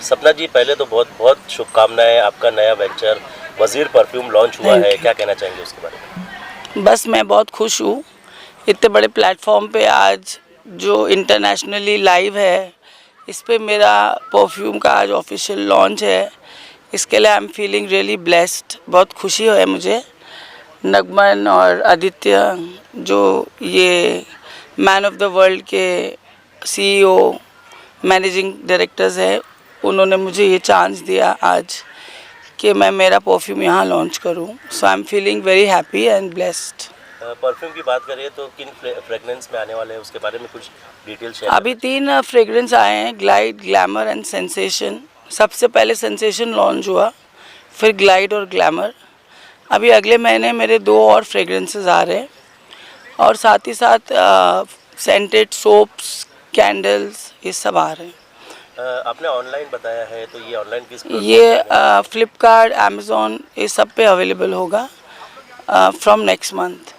सपना जी, पहले तो बहुत बहुत शुभकामनाएं। आपका नया वेंचर वजीर परफ्यूम लॉन्च हुआ है, क्या कहना चाहेंगे उसके बारे में? बस मैं बहुत खुश हूँ इतने बड़े प्लेटफॉर्म पे आज जो इंटरनेशनली लाइव है, इस पे मेरा परफ्यूम का आज ऑफिशियल लॉन्च है। इसके लिए आई एम फीलिंग रियली ब्लेस्ड। बहुत खुशी है मुझे। नगमन और आदित्य जो ये मैन ऑफ द वर्ल्ड के सीईओ मैनेजिंग डायरेक्टर्स हैं, उन्होंने मुझे ये चांस दिया आज कि मैं मेरा परफ्यूम यहाँ लॉन्च करूँ। So I am feeling very happy and blessed. Perfume की बात करें तो किन फ्रेगरेंस में आने वाले हैं, उसके बारे में कुछ डिटेल शेयर अभी 3 फ्रेगरेंस आए हैं, ग्लाइड, ग्लैमर एंड सेंसेशन। सबसे पहले सेंसेशन लॉन्च हुआ, फिर ग्लाइड और ग्लैमर। अभी अगले महीने मेरे 2 और फ्रेगरेंसेस आ रहे हैं और साथ ही साथ सेंटेड सोप्स, कैंडल्स, ये सब आ रहे हैं। आपने ऑनलाइन बताया है, तो ये ऑनलाइन किस ये फ्लिपकार्ट, अमेज़ॉन, ये सब पे अवेलेबल होगा from next month.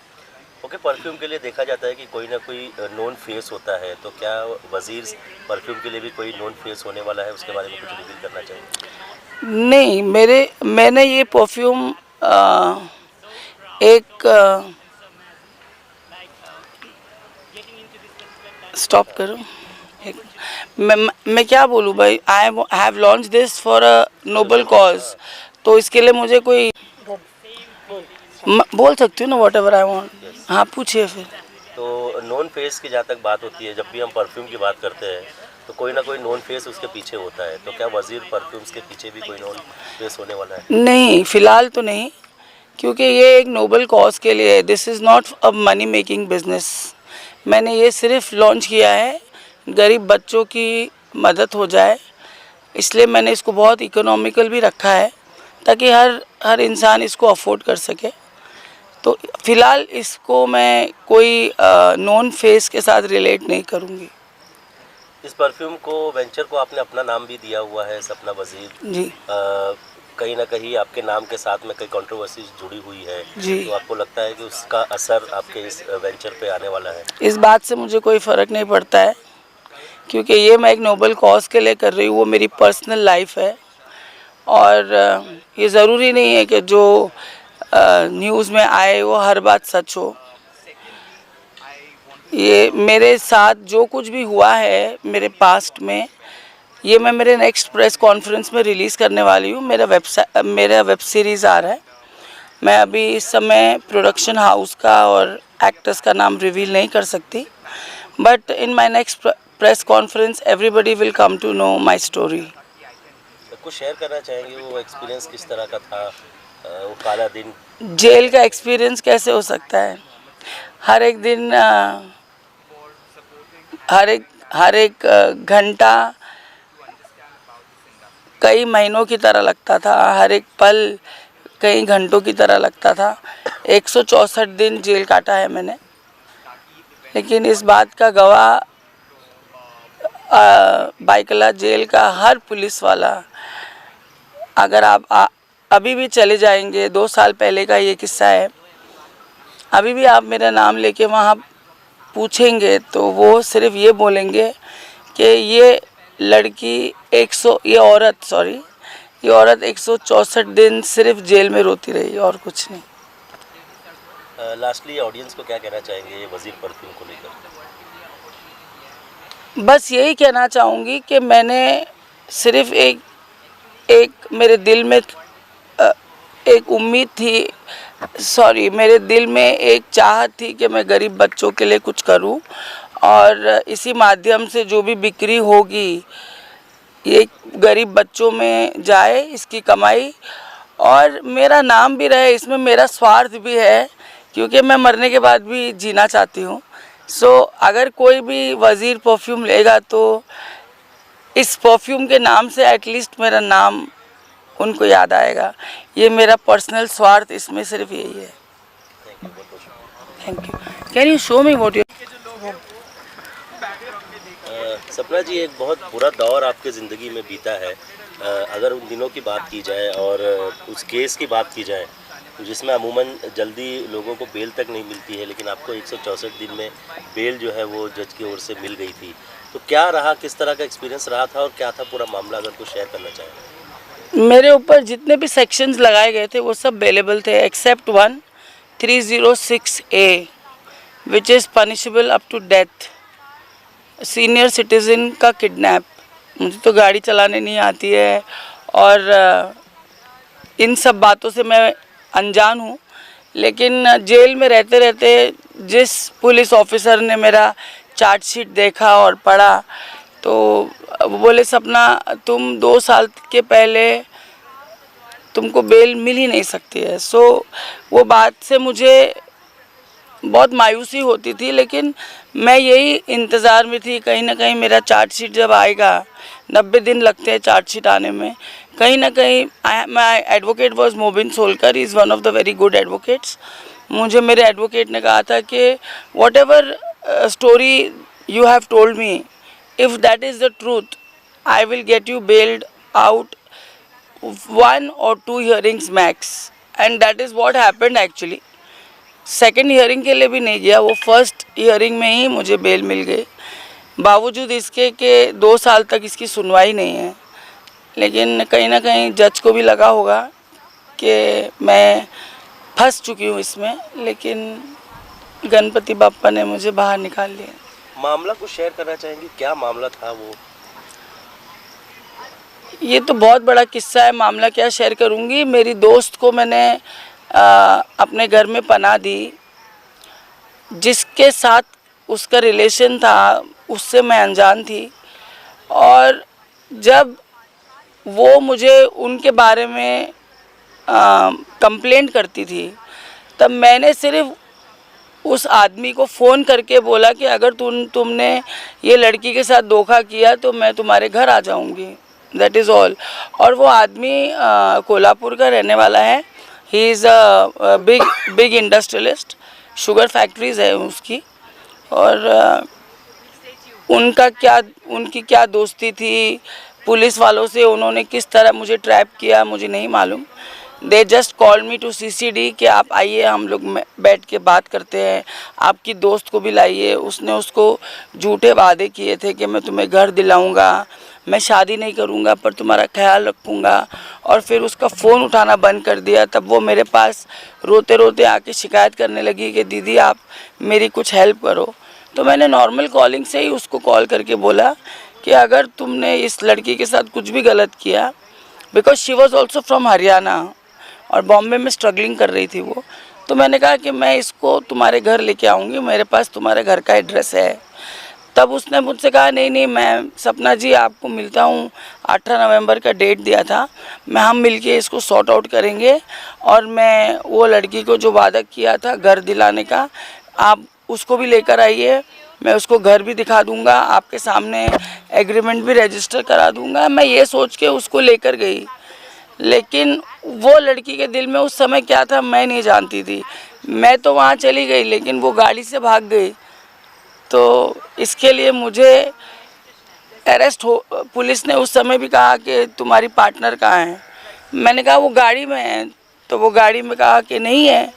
Okay, perfume के लिए देखा जाता है कि कोई ना कोई नोन फेस होता है, तो क्या वजीर परफ्यूम के लिए भी कोई नोन फेस होने वाला है? उसके बारे में कुछ रिवील करना चाहिए? नहीं, मैंने ये परफ्यूम एक स्टॉप करो। एक मैं क्या बोलूँ भाई, I have launch this for a noble cause, तो इसके लिए मुझे कोई बोल सकती हूँ ना वॉट एवर आई वॉन्ट। हाँ, पूछिए फिर। तो नॉन फेस की जहाँ तक बात होती है, जब भी हम परफ्यूम की बात करते हैं तो कोई ना कोई नॉन फेस उसके पीछे होता है, तो क्या वजीर परफ्यूम्स के पीछे भी कोई नॉन फेस होने वाला है? नहीं, फ़िलहाल तो नहीं, क्योंकि ये एक नोबल कॉज के लिए है। This is not a money making business. मैंने ये सिर्फ लॉन्च किया है गरीब बच्चों की मदद हो जाए, इसलिए मैंने इसको बहुत इकोनॉमिकल भी रखा है ताकि हर इंसान इसको अफोर्ड कर सके। तो फ़िलहाल इसको मैं कोई नॉन फेस के साथ रिलेट नहीं करूँगी। इस परफ्यूम को, वेंचर को आपने अपना नाम भी दिया हुआ है, सपना वजीर जी कहीं ना कहीं आपके नाम के साथ में कई कंट्रोवर्सीज जुड़ी हुई है, जी। तो आपको लगता है कि उसका असर आपके इस वेंचर पे आने वाला है? इस बात से मुझे कोई फ़र्क नहीं पड़ता है, क्योंकि ये मैं एक नोबल कॉज के लिए कर रही हूँ, वो मेरी पर्सनल लाइफ है। और ये ज़रूरी नहीं है कि जो न्यूज़ में आए वो हर बात सच हो। ये मेरे साथ जो कुछ भी हुआ है मेरे पास्ट में, ये मैं मेरे नेक्स्ट प्रेस कॉन्फ्रेंस में रिलीज़ करने वाली हूँ। मेरा वेब सीरीज़ आ रहा है। मैं अभी इस समय प्रोडक्शन हाउस का और एक्टर्स का नाम रिवील नहीं कर सकती, but in my next press conference everybody will come to know my story. कुछ शेयर करना चाहेंगे, वो एक्सपीरियंस किस तरह का था, वो काला दिन? जेल का एक्सपीरियंस कैसे हो सकता है? हर एक दिन, हर एक घंटा कई महीनों की तरह लगता था, हर एक पल कई घंटों की तरह लगता था। 164 दिन जेल काटा है मैंने, लेकिन इस बात का गवाह बाइकला जेल का हर पुलिस वाला। अगर आप अभी भी चले जाएंगे, 2 साल पहले का ये किस्सा है, अभी भी आप मेरा नाम लेके वहाँ पूछेंगे तो वो सिर्फ ये बोलेंगे कि ये औरत 164 दिन सिर्फ जेल में रोती रही और कुछ नहीं। लास्टली ऑडियंस को क्या कहना चाहेंगे ये वजीर परफ्यूम को लेकर? बस यही कहना चाहूँगी कि मैंने सिर्फ एक मेरे दिल में एक उम्मीद थी, मेरे दिल में एक चाहत थी कि मैं गरीब बच्चों के लिए कुछ करूं, और इसी माध्यम से जो भी बिक्री होगी ये गरीब बच्चों में जाए, इसकी कमाई, और मेरा नाम भी रहे। इसमें मेरा स्वार्थ भी है, क्योंकि मैं मरने के बाद भी जीना चाहती हूँ। सो अगर कोई भी वजीर परफ्यूम लेगा तो इस परफ्यूम के नाम से एटलीस्ट मेरा नाम उनको याद आएगा। ये मेरा पर्सनल स्वार्थ इसमें सिर्फ यही है। Thank you. Can you show me what you? सपना जी, एक बहुत बुरा दौर आपके ज़िंदगी में बीता है। अगर उन दिनों की बात की जाए और उस केस की बात की जाए, तो जिसमें अमूमन जल्दी लोगों को बेल तक नहीं मिलती है, लेकिन आपको 164 दिन में बेल जो है वो जज की ओर से मिल गई थी। तो क्या रहा, किस तरह का एक्सपीरियंस रहा था और क्या था पूरा मामला, अगर कुछ शेयर करना चाहें? मेरे ऊपर जितने भी सेक्शंस लगाए गए थे वो सब अवेलेबल थे except one 306A which is punishable up to death, senior citizen का किडनैप। मुझे तो गाड़ी चलाने नहीं आती है और इन सब बातों से मैं अनजान हूँ, लेकिन जेल में रहते रहते जिस पुलिस ऑफिसर ने मेरा चार्जशीट देखा और पढ़ा तो वो बोले सपना तुम 2 साल के पहले तुमको बेल मिल ही नहीं सकती है। सो वो बात से मुझे बहुत मायूसी होती थी, लेकिन मैं यही इंतज़ार में थी कहीं ना कहीं मेरा चार्जशीट जब आएगा, 90 दिन लगते हैं चार्जशीट आने में, कहीं ना कहीं my advocate was Mobin Solkar, is one of the very good advocates. मुझे मेरे एडवोकेट ने कहा था कि whatever story you have told me, if that is the truth I will get you bailed out 1 or 2 hearings max, and that is what happened actually. Second hearing के लिए भी नहीं गया, वो फर्स्ट हियरिंग में ही मुझे bell मिल गई, बावजूद इसके कि 2 साल तक इसकी सुनवाई नहीं है। लेकिन कहीं ना कहीं जज को भी लगा होगा कि मैं फंस चुकी हूँ इसमें, लेकिन गणपति बाप्पा ने मुझे बाहर निकाल लिया। मामला कुछ शेयर करना चाहेंगे, क्या मामला था वो? ये तो बहुत बड़ा किस्सा है, मामला क्या शेयर करूँगी। मेरी दोस्त को मैंने अपने घर में पनाह दी, जिसके साथ उसका रिलेशन था उससे मैं अनजान थी, और जब वो मुझे उनके बारे में कंप्लेंट करती थी तब मैंने सिर्फ उस आदमी को फ़ोन करके बोला कि अगर तुमने ये लड़की के साथ धोखा किया तो मैं तुम्हारे घर आ जाऊंगी, दैट इज़ ऑल। और वो आदमी कोल्हापुर का रहने वाला है, he is a big industrialist, sugar factories है उसकी, और उनकी क्या दोस्ती थी पुलिस वालों से, उन्होंने किस तरह मुझे ट्रैप किया मुझे नहीं मालूम। They just call me to CCD कि आप आइए हम लोग बैठ के बात करते हैं, आपकी दोस्त को भी लाइए। उसने उसको झूठे वादे किए थे कि मैं तुम्हें घर दिलाऊंगा, मैं शादी नहीं करूंगा पर तुम्हारा ख्याल रखूंगा, और फिर उसका फ़ोन उठाना बंद कर दिया। तब वो मेरे पास रोते रोते आके शिकायत करने लगी कि दीदी आप मेरी कुछ हेल्प करो। तो मैंने नॉर्मल कॉलिंग से ही उसको कॉल करके बोला कि अगर तुमने इस लड़की के साथ कुछ भी गलत किया, because she was also from Haryana और बॉम्बे में स्ट्रगलिंग कर रही थी वो, तो मैंने कहा कि मैं इसको तुम्हारे घर लेके आऊँगी, मेरे पास तुम्हारे घर का एड्रेस है। तब उसने मुझसे कहा नहीं मैं सपना जी आपको मिलता हूँ, 18 नवंबर का डेट दिया था, हम मिलके इसको सॉर्ट आउट करेंगे, और मैं वो लड़की को जो वादा किया था घर दिलाने का आप उसको भी लेकर आइए, मैं उसको घर भी दिखा दूंगा, आपके सामने एग्रीमेंट भी रजिस्टर करा दूंगा। मैं ये सोच के उसको लेकर गई, लेकिन वो लड़की के दिल में उस समय क्या था मैं नहीं जानती थी। मैं तो वहाँ चली गई लेकिन वो गाड़ी से भाग गई, तो इसके लिए मुझे अरेस्ट हो। पुलिस ने उस समय भी कहा कि तुम्हारी पार्टनर कहाँ है, मैंने कहा वो गाड़ी में है, तो वो गाड़ी में कहा कि नहीं है,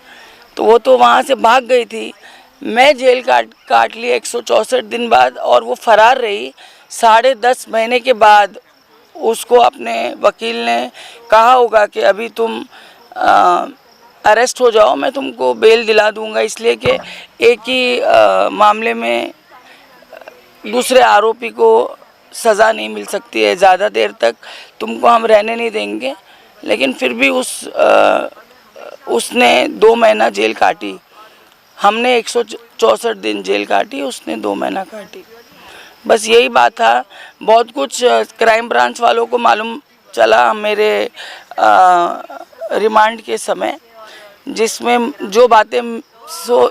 तो वो तो वहाँ से भाग गई थी। मैं जेल काट ली 164 दिन बाद, और वो फरार रही। 10.5 महीने के बाद उसको अपने वकील ने कहा होगा कि अभी तुम अरेस्ट हो जाओ, मैं तुमको बेल दिला दूंगा, इसलिए कि एक ही मामले में दूसरे आरोपी को सज़ा नहीं मिल सकती है, ज़्यादा देर तक तुमको हम रहने नहीं देंगे। लेकिन फिर भी उसने 2 महीना जेल काटी, हमने 164 दिन जेल काटी, उसने 2 महीना काटी। बस यही बात था। बहुत कुछ क्राइम ब्रांच वालों को मालूम चला मेरे रिमांड के समय, जिसमें जो बातें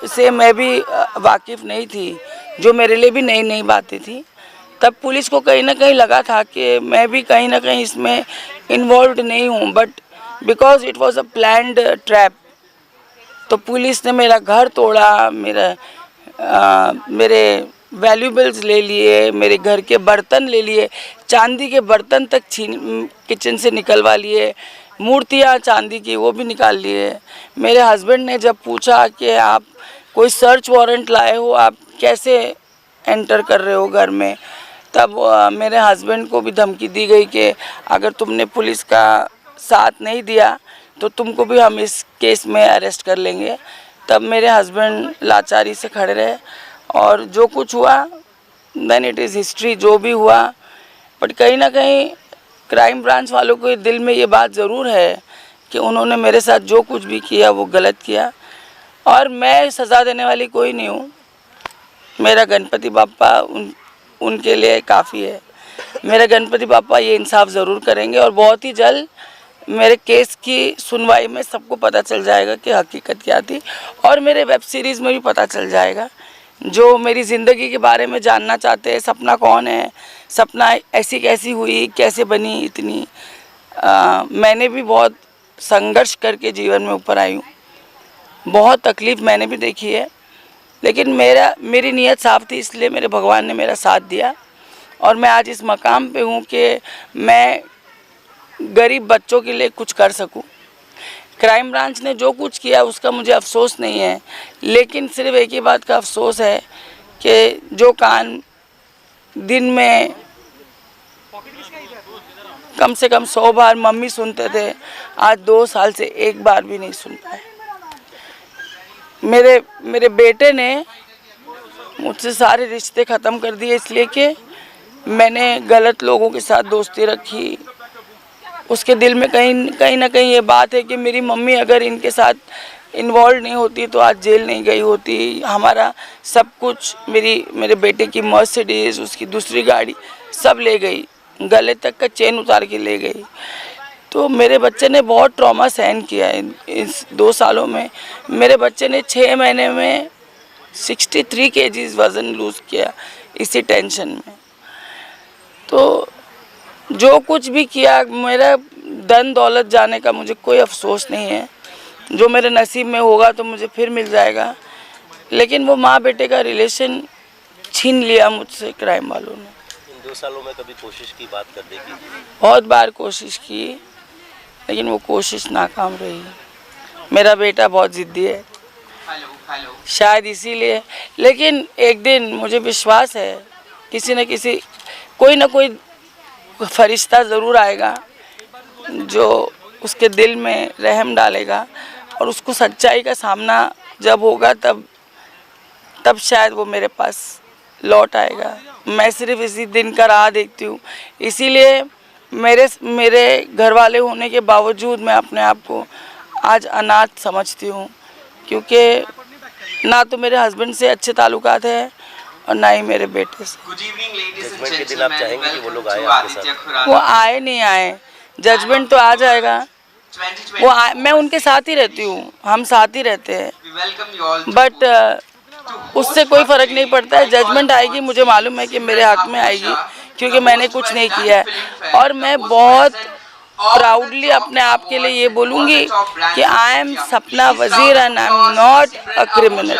से मैं भी वाकिफ़ नहीं थी, जो मेरे लिए भी नई नई बातें थी। तब पुलिस को कहीं ना कहीं लगा था कि मैं भी कहीं ना कहीं इसमें इन्वॉल्व नहीं हूँ, but because it was a planned trap, तो पुलिस ने मेरा घर तोड़ा, मेरे वैल्यूबल्स ले लिए, मेरे घर के बर्तन ले लिए, चांदी के बर्तन तक किचन से निकलवा लिए, मूर्तियाँ चांदी की वो भी निकाल लिए। मेरे हस्बैंड ने जब पूछा कि आप कोई सर्च वारंट लाए हो, आप कैसे एंटर कर रहे हो घर में, तब मेरे हस्बैंड को भी धमकी दी गई कि अगर तुमने पुलिस का साथ नहीं दिया तो तुमको भी हम इस केस में अरेस्ट कर लेंगे। तब मेरे हस्बैंड लाचारी से खड़े रहे और जो कुछ हुआ देन इट इज़ हिस्ट्री, जो भी हुआ। बट कहीं ना कहीं क्राइम ब्रांच वालों के दिल में ये बात ज़रूर है कि उन्होंने मेरे साथ जो कुछ भी किया वो गलत किया, और मैं सज़ा देने वाली कोई नहीं हूँ। मेरा गणपति बापा उनके लिए काफ़ी है। मेरे गणपति बापा ये इंसाफ ज़रूर करेंगे और बहुत ही जल्द मेरे केस की सुनवाई में सबको पता चल जाएगा कि हकीकत क्या थी, और मेरे वेब सीरीज़ में भी पता चल जाएगा। जो मेरी ज़िंदगी के बारे में जानना चाहते हैं, सपना कौन है, सपना ऐसी कैसी हुई, कैसे बनी इतनी, मैंने भी बहुत संघर्ष करके जीवन में ऊपर आई हूँ। बहुत तकलीफ़ मैंने भी देखी है, लेकिन मेरी नीयत साफ़ थी, इसलिए मेरे भगवान ने मेरा साथ दिया और मैं आज इस मकाम पे हूँ कि मैं गरीब बच्चों के लिए कुछ कर सकूं। क्राइम ब्रांच ने जो कुछ किया उसका मुझे अफसोस नहीं है, लेकिन सिर्फ एक ही बात का अफसोस है कि जो कान दिन में कम से कम 100 बार मम्मी सुनते थे, आज 2 साल से एक बार भी नहीं सुन पाए। मेरे बेटे ने मुझसे सारे रिश्ते ख़त्म कर दिए, इसलिए कि मैंने गलत लोगों के साथ दोस्ती रखी। उसके दिल में कहीं ना कहीं ये बात है कि मेरी मम्मी अगर इनके साथ इन्वॉल्व नहीं होती तो आज जेल नहीं गई होती। हमारा सब कुछ, मेरे बेटे की मर्सिडीज़, उसकी दूसरी गाड़ी सब ले गई, गले तक का चेन उतार के ले गई। तो मेरे बच्चे ने बहुत ट्रॉमा सहन किया है इस 2 सालों में। मेरे बच्चे ने 6 महीने में 63 kg वज़न लूज़ किया इसी टेंशन में। तो जो कुछ भी किया, मेरा धन दौलत जाने का मुझे कोई अफसोस नहीं है। जो मेरे नसीब में होगा तो मुझे फिर मिल जाएगा, लेकिन वो माँ बेटे का रिलेशन छीन लिया मुझसे क्राइम वालों ने। इन 2 सालों में कभी कोशिश की बात करने की? बहुत बार कोशिश की, लेकिन वो कोशिश नाकाम रही। मेरा बेटा बहुत ज़िद्दी है, शायद इसीलिए। लेकिन एक दिन मुझे विश्वास है किसी न किसी, कोई ना कोई फरिश्ता ज़रूर आएगा जो उसके दिल में रहम डालेगा, और उसको सच्चाई का सामना जब होगा तब शायद वो मेरे पास लौट आएगा। मैं सिर्फ इसी दिन का राह देखती हूँ, इसीलिए मेरे घर वाले होने के बावजूद मैं अपने आप को आज अनाथ समझती हूँ, क्योंकि ना तो मेरे हस्बैंड से अच्छे ताल्लुकात हैं और ना ही मेरे बेटे से। जजमेंट के दिन आप चाहेंगे कि वो लोग आए आपके साथ? वो आए नहीं आए, जजमेंट तो आ जाएगा। मैं उनके साथ ही रहती हूँ, हम साथ ही रहते हैं, बट उससे कोई फ़र्क नहीं पड़ता है। जजमेंट आएगी, मुझे मालूम है कि मेरे हक़ में आएगी, क्योंकि मैंने कुछ नहीं किया है। और मैं बहुत प्राउडली अपने आप के लिए ये बोलूँगी कि आई एम सपना वज़ीर and I am not a criminal.